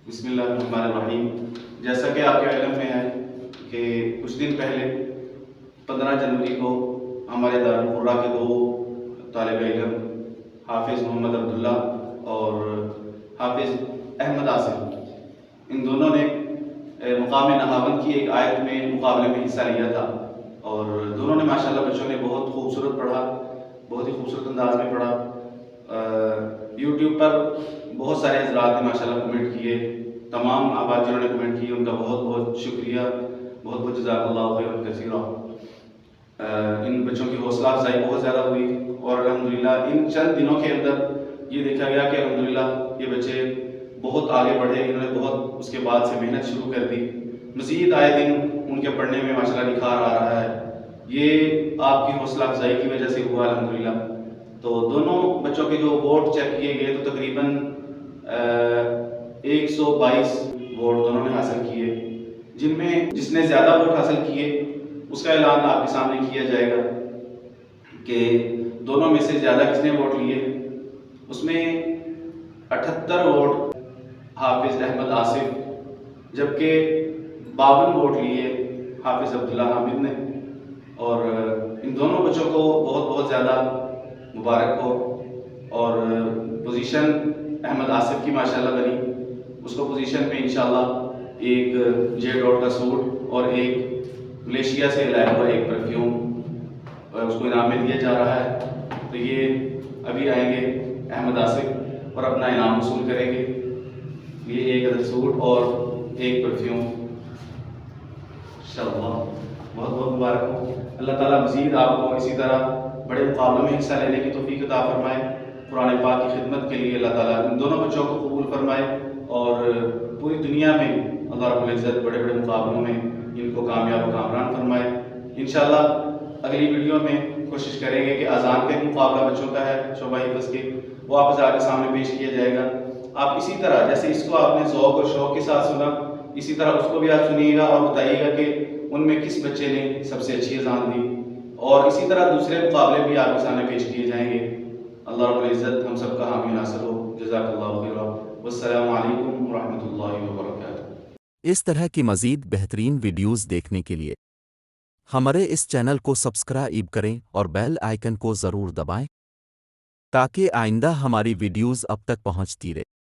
بسم اللہ الرحمن الرحیم۔ جیسا کہ آپ کے علم میں ہے کہ کچھ دن پہلے 15 جنوری کو ہمارے دارالقرآ کے دو طالب علم حافظ محمد عبداللہ اور حافظ احمد آصف، ان دونوں نے مقام نہاون کی ایک آیت میں مقابلے میں حصہ لیا تھا، اور دونوں نے ماشاءاللہ بچوں نے بہت خوبصورت پڑھا، بہت ہی خوبصورت انداز میں پڑھا۔ یوٹیوب پر بہت سارے حضرات نے ماشاءاللہ کمنٹ کیے، تمام آباد جنہوں نے کمنٹ کیے ان کا بہت بہت شکریہ، بہت بہت جزاک اللہ خیرا کثیرا۔ ان بچوں کی حوصلہ افزائی بہت زیادہ ہوئی، اور الحمدللہ ان چند دنوں کے اندر یہ دیکھا گیا کہ الحمدللہ یہ بچے بہت آگے بڑھے، انہوں نے بہت اس کے بعد سے محنت شروع کر دی، مزید آئے دن ان کے پڑھنے میں ماشاءاللہ نکھار آ رہا ہے۔ یہ آپ کی حوصلہ افزائی کی وجہ سے ہوا الحمدللہ۔ تو دونوں بچوں کے جو ووٹ چیک کیے گئے تو تقریباً 122 ووٹ دونوں نے حاصل کیے، جن میں جس نے زیادہ ووٹ حاصل کیے اس کا اعلان آپ کے سامنے کیا جائے گا کہ دونوں میں سے زیادہ کس نے ووٹ لیے۔ اس میں 78 ووٹ حافظ احمد آصف، جبکہ 52 ووٹ لیے حافظ عبداللہ حامد نے، اور ان دونوں بچوں کو بہت بہت زیادہ مبارک ہو۔ اور پوزیشن احمد آصف کی ماشاءاللہ بنی، اس کو پوزیشن میں انشاءاللہ ایک جے ڈاٹ کا سوٹ اور ایک ملیشیا سے لایا ہوا ایک پرفیوم اس کو انعام میں دیا جا رہا ہے۔ تو یہ ابھی آئیں گے احمد آصف اور اپنا انعام وصول کریں گے، یہ ایک عدد سوٹ اور ایک پرفیوم انشاءاللہ۔ بہت بہت مبارک ہو، اللہ تعالیٰ مزید آپ کو اسی طرح بڑے مقابلوں میں حصہ لینے کی توفیق عطا فرمائے۔ قرآن پاک کی خدمت کے لیے اللہ تعالیٰ ان دونوں بچوں کو قبول فرمائے، اور پوری دنیا میں اللہ رب العزت بڑے بڑے مقابلوں میں ان کو کامیاب و کامران فرمائے۔ انشاءاللہ اگلی ویڈیو میں کوشش کریں گے کہ اذان کا مقابلہ بچوں کا ہے شعبہ حفظ کے، وہ آپ کے سامنے پیش کیا جائے گا۔ آپ اسی طرح جیسے اس کو آپ نے ذوق اور شوق کے ساتھ سنا، اسی طرح اس کو بھی آپ سنیے گا اور بتائیے گا کہ ان میں کس بچے نے سب سے اچھی اذان دی، اور اسی طرح دوسرے مقابلے بھی آپ کے سامنے پیش کیے جائیں گے۔ اللہ رب العزت ہم سب کا حامی ناصر ہو۔ جزاک اللہ خیرا، والسلام علیکم ورحمۃ اللہ وبرکاتہ۔ اس طرح کی مزید بہترین ویڈیوز دیکھنے کے لیے ہمارے اس چینل کو سبسکرائب کریں اور بیل آئیکن کو ضرور دبائیں تاکہ آئندہ ہماری ویڈیوز اب تک پہنچتی رہے۔